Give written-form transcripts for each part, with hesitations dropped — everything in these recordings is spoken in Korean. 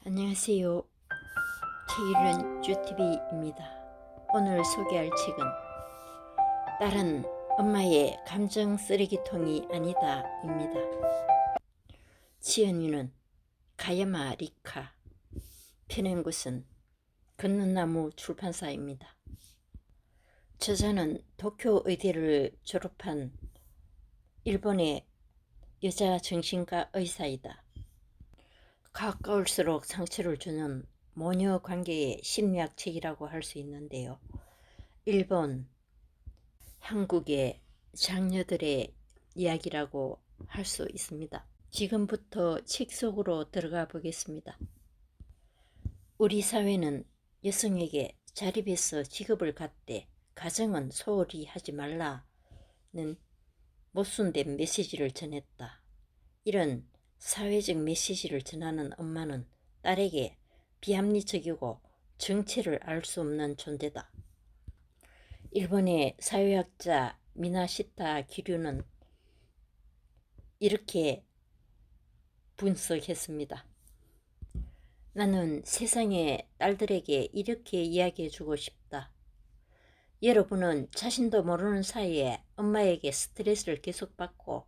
안녕하세요. 책 읽는 쭈TV입니다. 오늘 소개할 책은 딸은 엄마의 감정 쓰레기통이 아니다 입니다. 지은이는 가야마 리카, 펴낸 곳은 걷는나무 출판사입니다. 저자는 도쿄 의대를 졸업한 일본의 여자 정신과 의사이다. 가까울수록 상처를 주는 모녀 관계의 심리학 책이라고 할 수 있는데요. 일본, 한국의 장녀들의 이야기라고 할 수 있습니다. 지금부터 책 속으로 들어가 보겠습니다. 우리 사회는 여성에게 자립해서 직업을 갖되 가정은 소홀히 하지 말라는 모순된 메시지를 전했다. 이런 사회적 메시지를 전하는 엄마는 딸에게 비합리적이고 정체를 알 수 없는 존재다. 일본의 사회학자 미나시타 기류는 이렇게 분석했습니다. 나는 세상의 딸들에게 이렇게 이야기해주고 싶다. 여러분은 자신도 모르는 사이에 엄마에게 스트레스를 계속 받고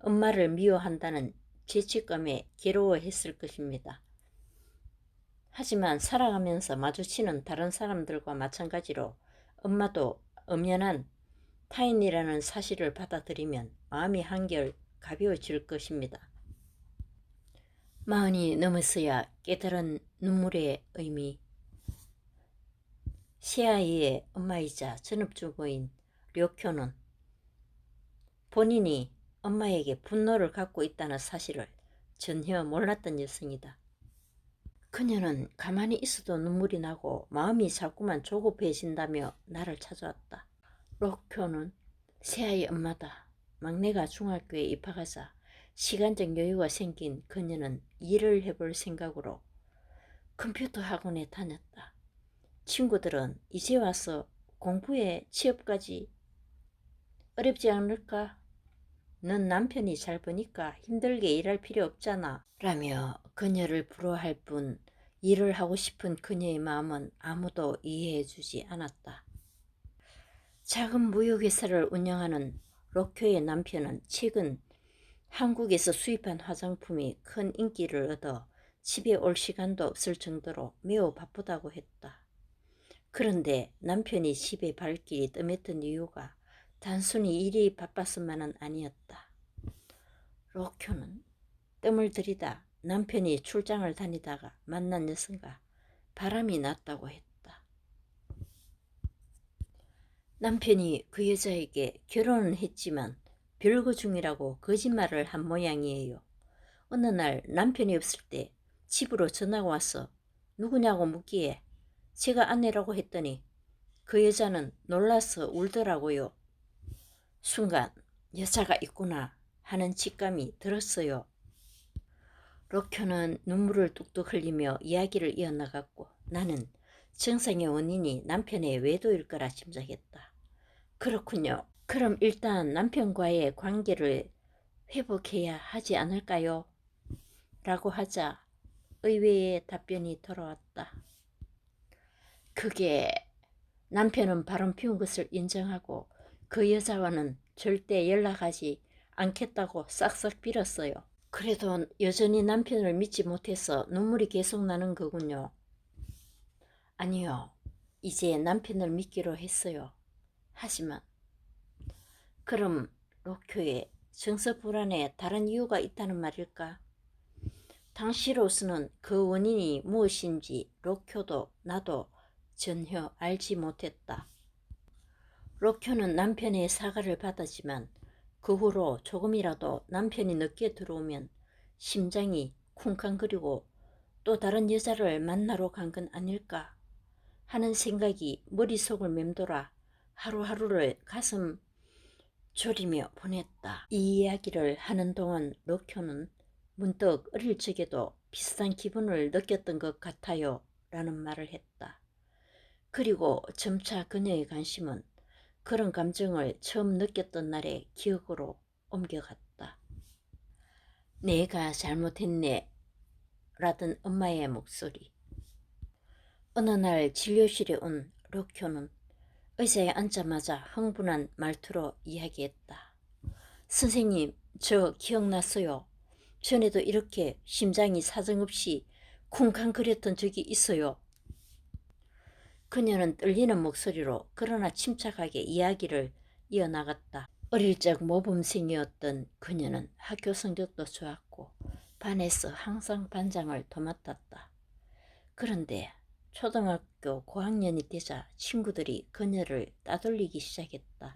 엄마를 미워한다는 죄책감에 괴로워했을 것입니다. 하지만 살아가면서 마주치는 다른 사람들과 마찬가지로 엄마도 엄연한 타인이라는 사실을 받아들이면 마음이 한결 가벼워질 것입니다. 마흔이 넘어서야 깨달은 눈물의 의미. 새아이의 엄마이자 전업주부인 료쿄는 본인이 엄마에게 분노를 갖고 있다는 사실을 전혀 몰랐던 여성이다. 그녀는 가만히 있어도 눈물이 나고 마음이 자꾸만 조급해진다며 나를 찾아왔다. 료쿄는 새아이 엄마다. 막내가 중학교에 입학하자 시간적 여유가 생긴 그녀는 일을 해볼 생각으로 컴퓨터 학원에 다녔다. 친구들은 이제 와서 공부에 취업까지 어렵지 않을까? 넌 남편이 잘 버니까 힘들게 일할 필요 없잖아 라며 그녀를 부러워할 뿐 일을 하고 싶은 그녀의 마음은 아무도 이해해주지 않았다. 작은 무역회사를 운영하는 료쿄의 남편은 최근 한국에서 수입한 화장품이 큰 인기를 얻어 집에 올 시간도 없을 정도로 매우 바쁘다고 했다. 그런데 남편이 집에 발길이 뜸했던 이유가 단순히 일이 바빴음만은 아니었다. 료쿄는 뜸을 들이다 남편이 출장을 다니다가 만난 여성과 바람이 났다고 했다. 남편이 그 여자에게 결혼은 했지만 별거 중이라고 거짓말을 한 모양이에요. 어느 날 남편이 없을 때 집으로 전화가 와서 누구냐고 묻기에 제가 아내라고 했더니 그 여자는 놀라서 울더라고요. 순간 여자가 있구나 하는 직감이 들었어요. 료쿄는 눈물을 뚝뚝 흘리며 이야기를 이어나갔고 나는 정상의 원인이 남편의 외도일 거라 짐작했다. 그렇군요. 그럼 일단 남편과의 관계를 회복해야 하지 않을까요? 라고 하자 의외의 답변이 돌아왔다. 그게 남편은 바람 피운 것을 인정하고 그 여자와는 절대 연락하지 않겠다고 싹싹 빌었어요. 그래도 여전히 남편을 믿지 못해서 눈물이 계속 나는 거군요. 아니요. 이제 남편을 믿기로 했어요. 하지만 그럼 료쿄의 정서 불안에 다른 이유가 있다는 말일까? 당시로서는 그 원인이 무엇인지 료쿄도 나도 전혀 알지 못했다. 료쿄는 남편의 사과를 받았지만 그 후로 조금이라도 남편이 늦게 들어오면 심장이 쿵쾅거리고 또 다른 여자를 만나러 간 건 아닐까 하는 생각이 머릿속을 맴돌아 하루하루를 가슴 졸이며 보냈다. 이 이야기를 하는 동안 료쿄는 문득 어릴 적에도 비슷한 기분을 느꼈던 것 같아요 라는 말을 했다. 그리고 점차 그녀의 관심은 그런 감정을 처음 느꼈던 날의 기억으로 옮겨갔다. 내가 잘못했네. 라던 엄마의 목소리. 어느 날 진료실에 온 로쿄는 의자에 앉자마자 흥분한 말투로 이야기했다. 선생님, 저 기억났어요. 전에도 이렇게 심장이 사정없이 쿵쾅거렸던 적이 있어요. 그녀는 떨리는 목소리로 그러나 침착하게 이야기를 이어나갔다. 어릴 적 모범생이었던 그녀는 학교 성적도 좋았고 반에서 항상 반장을 도맡았다. 그런데 초등학교 고학년이 되자 친구들이 그녀를 따돌리기 시작했다.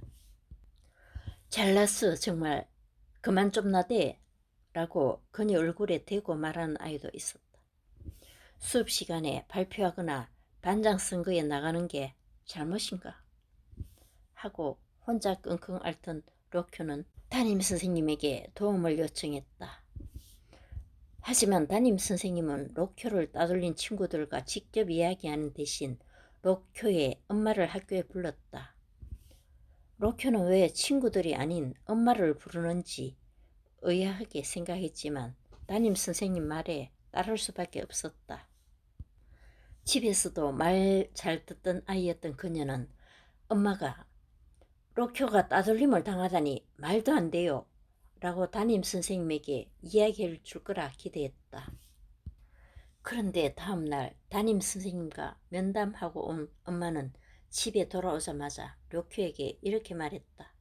잘났어 정말, 그만 좀 나대 라고 그녀 얼굴에 대고 말하는 아이도 있었다. 수업 시간에 발표하거나 반장 선거에 나가는 게 잘못인가 하고 혼자 끙끙 앓던 로쿄는 담임선생님에게 도움을 요청했다. 하지만 담임선생님은 로쿄를 따돌린 친구들과 직접 이야기하는 대신 로쿄의 엄마를 학교에 불렀다. 로쿄는 왜 친구들이 아닌 엄마를 부르는지 의아하게 생각했지만 담임선생님 말에 따를 수밖에 없었다. 집에서도 말 잘 듣던 아이였던 그녀는 엄마가 로쿄가 따돌림을 당하다니 말도 안 돼요 라고 담임선생님에게 이야기해 줄 거라 기대했다. 그런데 다음날 담임선생님과 면담하고 온 엄마는 집에 돌아오자마자 로쿄에게 이렇게 말했다.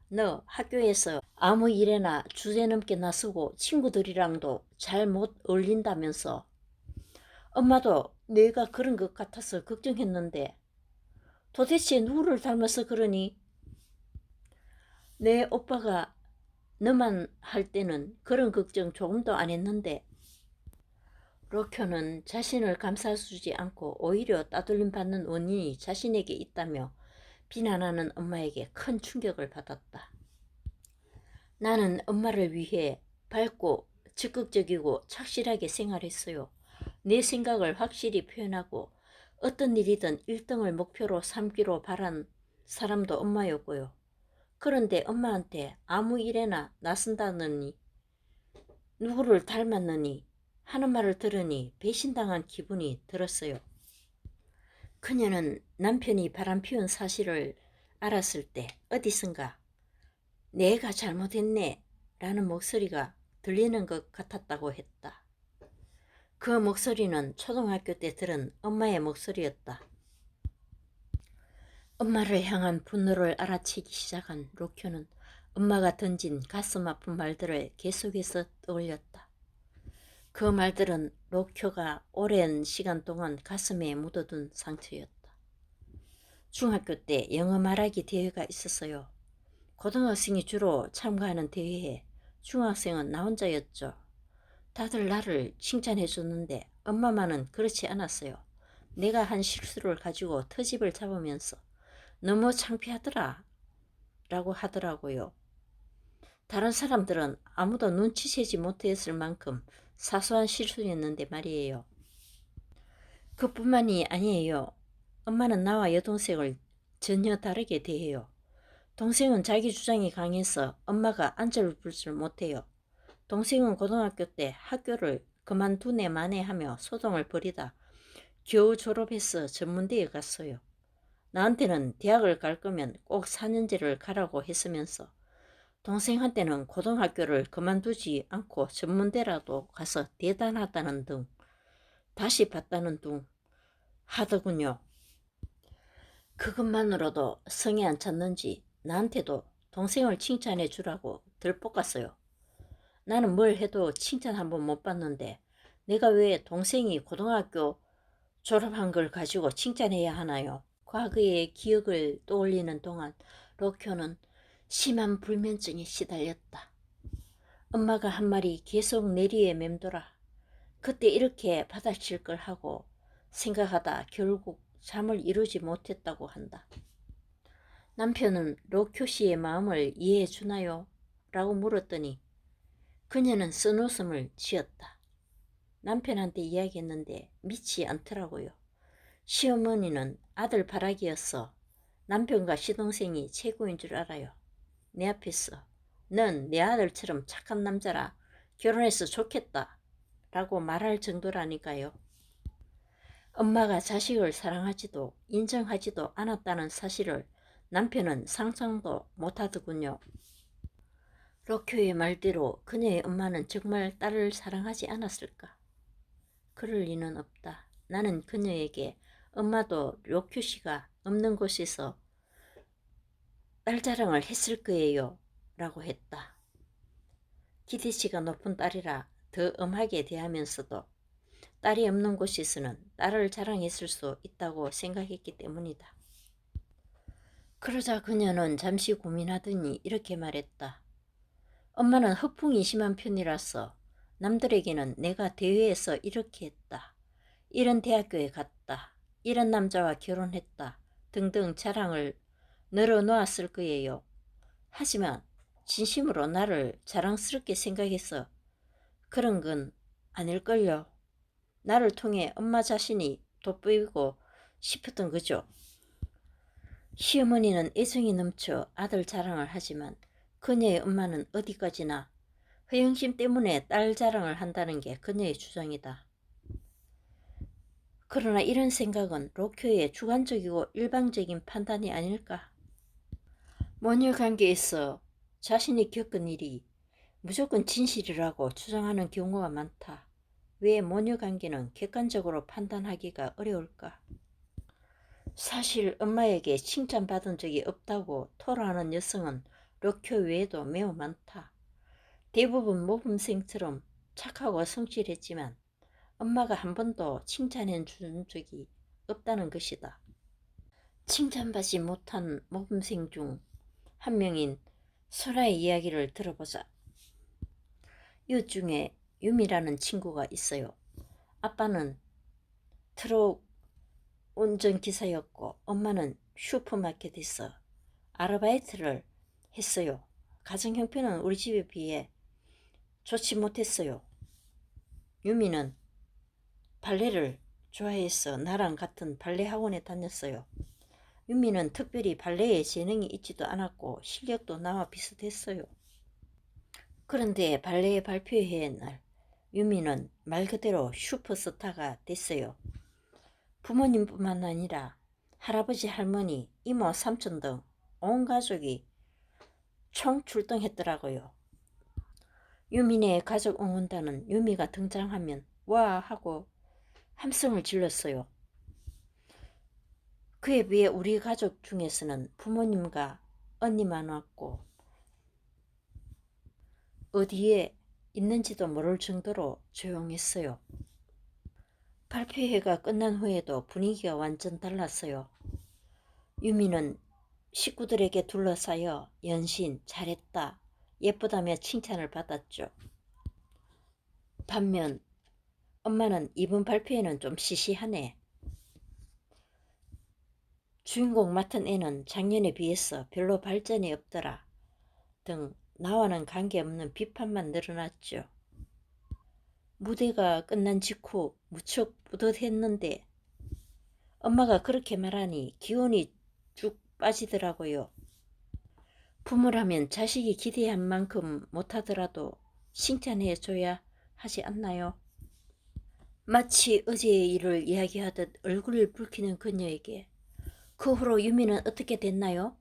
너 학교에서 아무 일에나 주제넘게 나서고 친구들이랑도 잘 못 어울린다면서. 엄마도 내가 그런 것 같아서 걱정했는데 도대체 누구를 닮아서 그러니? 내 오빠가 너만 할 때는 그런 걱정 조금도 안 했는데. 로쿄는 자신을 감싸주지 않고 오히려 따돌림 받는 원인이 자신에게 있다며 비난하는 엄마에게 큰 충격을 받았다. 나는 엄마를 위해 밝고 적극적이고 착실하게 생활했어요. 내 생각을 확실히 표현하고 어떤 일이든 1등을 목표로 삼기로 바란 사람도 엄마였고요. 그런데 엄마한테 아무 일에나 나선다느니 누구를 닮았느니 하는 말을 들으니 배신당한 기분이 들었어요. 그녀는 남편이 바람피운 사실을 알았을 때 어디선가 내가 잘못했네 라는 목소리가 들리는 것 같았다고 했다. 그 목소리는 초등학교 때 들은 엄마의 목소리였다. 엄마를 향한 분노를 알아채기 시작한 로쿄는 엄마가 던진 가슴 아픈 말들을 계속해서 떠올렸다. 그 말들은 로쿄가 오랜 시간 동안 가슴에 묻어둔 상처였다. 중학교 때 영어 말하기 대회가 있었어요. 고등학생이 주로 참가하는 대회에 중학생은 나 혼자였죠. 다들 나를 칭찬해 줬는데 엄마만은 그렇지 않았어요. 내가 한 실수를 가지고 터집을 잡으면서 너무 창피하더라 라고 하더라고요. 다른 사람들은 아무도 눈치채지 못했을 만큼 사소한 실수였는데 말이에요. 그뿐만이 아니에요. 엄마는 나와 여동생을 전혀 다르게 대해요. 동생은 자기 주장이 강해서 엄마가 안절부절 못해요. 동생은 고등학교 때 학교를 그만두네 마네 하며 소동을 벌이다 겨우 졸업해서 전문대에 갔어요. 나한테는 대학을 갈 거면 꼭 4년제를 가라고 했으면서 동생한테는 고등학교를 그만두지 않고 전문대라도 가서 대단하다는 등 다시 봤다는 둥 하더군요. 그것만으로도 성에 안 찼는지 나한테도 동생을 칭찬해 주라고 들볶았어요. 나는 뭘 해도 칭찬 한 번 못 받는데 내가 왜 동생이 고등학교 졸업한 걸 가지고 칭찬해야 하나요? 과거의 기억을 떠올리는 동안 로쿄는 심한 불면증에 시달렸다. 엄마가 한 말이 계속 내리에 맴돌아 그때 이렇게 받아칠 걸 하고 생각하다 결국 잠을 이루지 못했다고 한다. 남편은 로쿄 씨의 마음을 이해해 주나요? 라고 물었더니 그녀는 쓴웃음을 지었다. 남편한테 이야기했는데 믿지 않더라고요. 시어머니는 아들 바라기였어. 남편과 시동생이 최고인 줄 알아요. 내 앞에서 넌 내 아들처럼 착한 남자라 결혼해서 좋겠다 라고 말할 정도라니까요. 엄마가 자식을 사랑하지도 인정하지도 않았다는 사실을 남편은 상상도 못하더군요. 로쿄의 말대로 그녀의 엄마는 정말 딸을 사랑하지 않았을까? 그럴 리는 없다. 나는 그녀에게 엄마도 로쿄 씨가 없는 곳에서 딸 자랑을 했을 거예요 라고 했다. 기대치가 높은 딸이라 더 엄하게 대하면서도 딸이 없는 곳에서는 딸을 자랑했을 수 있다고 생각했기 때문이다. 그러자 그녀는 잠시 고민하더니 이렇게 말했다. 엄마는 허풍이 심한 편이라서 남들에게는 내가 대회에서 이렇게 했다, 이런 대학교에 갔다, 이런 남자와 결혼했다 등등 자랑을 늘어놓았을 거예요. 하지만 진심으로 나를 자랑스럽게 생각해서 그런 건 아닐걸요. 나를 통해 엄마 자신이 돋보이고 싶었던 거죠. 시어머니는 애정이 넘쳐 아들 자랑을 하지만 그녀의 엄마는 어디까지나 허영심 때문에 딸 자랑을 한다는 게 그녀의 주장이다. 그러나 이런 생각은 로쿄의 주관적이고 일방적인 판단이 아닐까? 모녀 관계에서 자신이 겪은 일이 무조건 진실이라고 주장하는 경우가 많다. 왜 모녀 관계는 객관적으로 판단하기가 어려울까? 사실 엄마에게 칭찬받은 적이 없다고 토로하는 여성은 로쿄 외에도 매우 많다. 대부분 모범생처럼 착하고 성실했지만 엄마가 한 번도 칭찬해 준 적이 없다는 것이다. 칭찬받지 못한 모범생 중 한 명인 소라의 이야기를 들어보자. 이웃 중에 유미라는 친구가 있어요. 아빠는 트럭 운전기사였고 엄마는 슈퍼마켓에서 아르바이트를 했어요. 가정 형편은 우리 집에 비해 좋지 못했어요. 유미는 발레를 좋아해서 나랑 같은 발레 학원에 다녔어요. 유미는 특별히 발레에 재능이 있지도 않았고 실력도 나와 비슷했어요. 그런데 발레 발표회 날 유미는 말 그대로 슈퍼스타가 됐어요. 부모님뿐만 아니라 할아버지, 할머니, 이모, 삼촌 등 온 가족이 총 출동했더라고요. 유미네 가족 응원단은 유미가 등장하면 와 하고 함성을 질렀어요. 그에 비해 우리 가족 중에서는 부모님과 언니만 왔고 어디에 있는지도 모를 정도로 조용했어요. 발표회가 끝난 후에도 분위기가 완전 달랐어요. 유미는 식구들에게 둘러싸여 연신 잘했다, 예쁘다며 칭찬을 받았죠. 반면 엄마는 이번 발표회는 좀 시시하네, 주인공 맡은 애는 작년에 비해서 별로 발전이 없더라 등 나와는 관계없는 비판만 늘어났죠. 무대가 끝난 직후 무척 뿌듯했는데 엄마가 그렇게 말하니 기운이 쭉 빠지더라고요. 부모라면 자식이 기대한 만큼 못하더라도 칭찬해줘야 하지 않나요? 마치 어제의 일을 이야기하듯 얼굴을 붉히는 그녀에게 그 후로 유미는 어떻게 됐나요?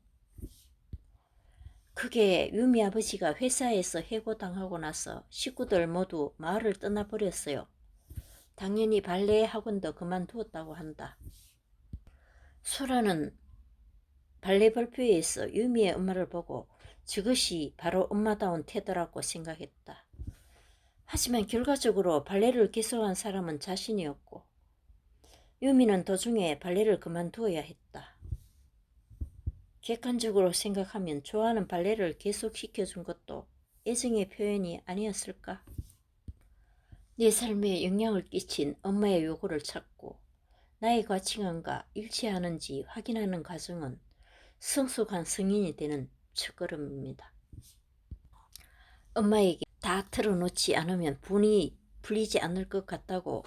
그게 유미 아버지가 회사에서 해고당하고 나서 식구들 모두 마을을 떠나버렸어요. 당연히 발레 학원도 그만두었다고 한다. 소라는 발레 발표회에서 유미의 엄마를 보고 저것이 바로 엄마다운 태도라고 생각했다. 하지만 결과적으로 발레를 계속한 사람은 자신이었고 유미는 도중에 발레를 그만두어야 했다. 객관적으로 생각하면 좋아하는 발레를 계속시켜준 것도 애정의 표현이 아니었을까? 내 삶에 영향을 끼친 엄마의 요구를 찾고 나의 가치관과 일치하는지 확인하는 과정은 성숙한 성인이 되는 첫걸음입니다. 엄마에게 다 털어놓지 않으면 분이 풀리지 않을 것 같다고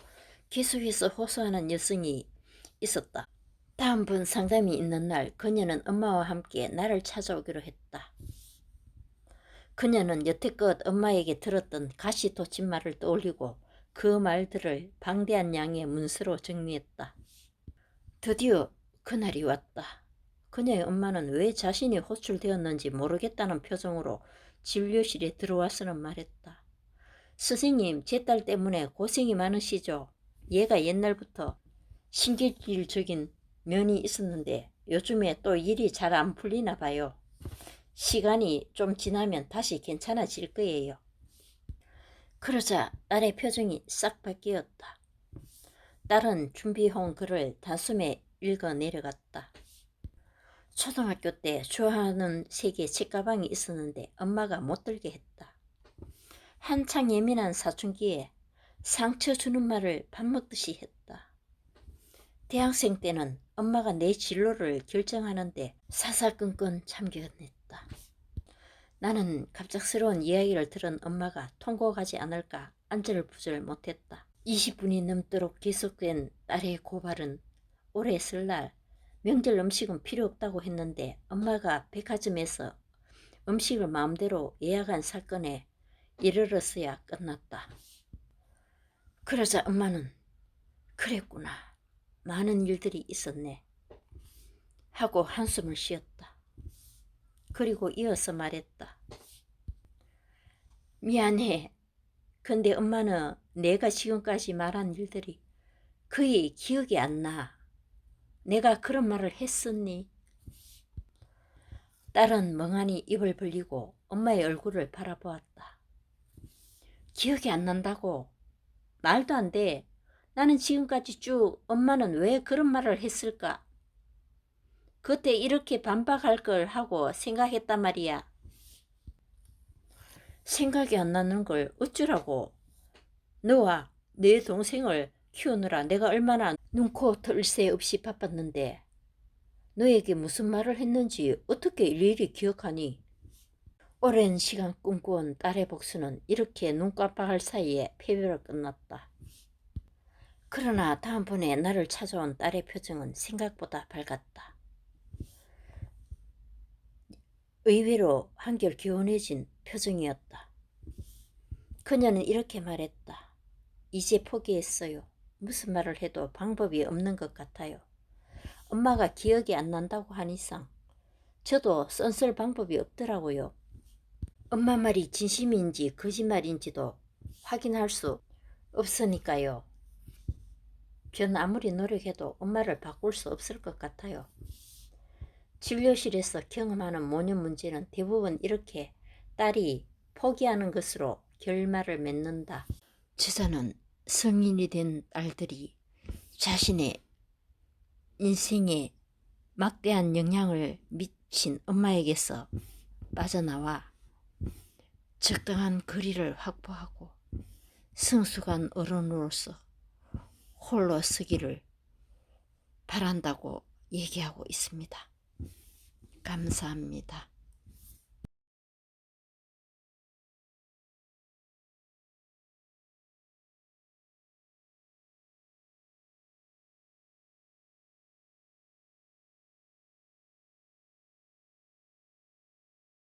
계속해서 호소하는 여성이 있었다. 다음번 상담이 있는 날 그녀는 엄마와 함께 나를 찾아오기로 했다. 그녀는 여태껏 엄마에게 들었던 가시돋친 말을 떠올리고 그 말들을 방대한 양의 문서로 정리했다. 드디어 그날이 왔다. 그녀의 엄마는 왜 자신이 호출되었는지 모르겠다는 표정으로 진료실에 들어와서는 말했다. 스승님, 제 딸 때문에 고생이 많으시죠? 얘가 옛날부터 신경질적인 면이 있었는데 요즘에 또 일이 잘 안 풀리나 봐요. 시간이 좀 지나면 다시 괜찮아질 거예요. 그러자 딸의 표정이 싹 바뀌었다. 딸은 준비해온 글을 단숨에 읽어 내려갔다. 초등학교 때 좋아하는 색의 책가방이 있었는데 엄마가 못 들게 했다. 한창 예민한 사춘기에 상처 주는 말을 밥 먹듯이 했다. 대학생 때는 엄마가 내 진로를 결정하는데 사사건건 참견했다. 나는 갑작스러운 이야기를 들은 엄마가 통곡하지 않을까 안절부절 못했다. 20분이 넘도록 계속된 딸의 고발은 올해 설날 명절 음식은 필요 없다고 했는데 엄마가 백화점에서 음식을 마음대로 예약한 사건에 이르렀어야 끝났다. 그러자 엄마는 그랬구나. 많은 일들이 있었네. 하고 한숨을 쉬었다. 그리고 이어서 말했다. 미안해. 근데 엄마는 내가 지금까지 말한 일들이 거의 기억이 안 나. 내가 그런 말을 했었니? 딸은 멍하니 입을 벌리고 엄마의 얼굴을 바라보았다. 기억이 안 난다고? 말도 안 돼. 나는 지금까지 쭉 엄마는 왜 그런 말을 했을까? 그때 이렇게 반박할 걸 하고 생각했단 말이야. 생각이 안 나는 걸 어쩌라고. 너와 내 동생을 키우느라 내가 얼마나 눈코 뜰 새 없이 바빴는데 너에게 무슨 말을 했는지 어떻게 일일이 기억하니? 오랜 시간 꿈꿔온 딸의 복수는 이렇게 눈 깜빡할 사이에 패배로 끝났다. 그러나 다음번에 나를 찾아온 딸의 표정은 생각보다 밝았다. 의외로 한결 개운해진 표정이었다. 그녀는 이렇게 말했다. 이제 포기했어요. 무슨 말을 해도 방법이 없는 것 같아요. 엄마가 기억이 안 난다고 한 이상 저도 썬쓸 방법이 없더라고요. 엄마 말이 진심인지 거짓말인지도 확인할 수 없으니까요. 전 아무리 노력해도 엄마를 바꿀 수 없을 것 같아요. 진료실에서 경험하는 모녀 문제는 대부분 이렇게 딸이 포기하는 것으로 결말을 맺는다. 저자는 성인이 된 딸들이 자신의 인생에 막대한 영향을 미친 엄마에게서 빠져나와 적당한 거리를 확보하고 성숙한 어른으로서 홀로 서기를 바란다고 얘기하고 있습니다. 감사합니다.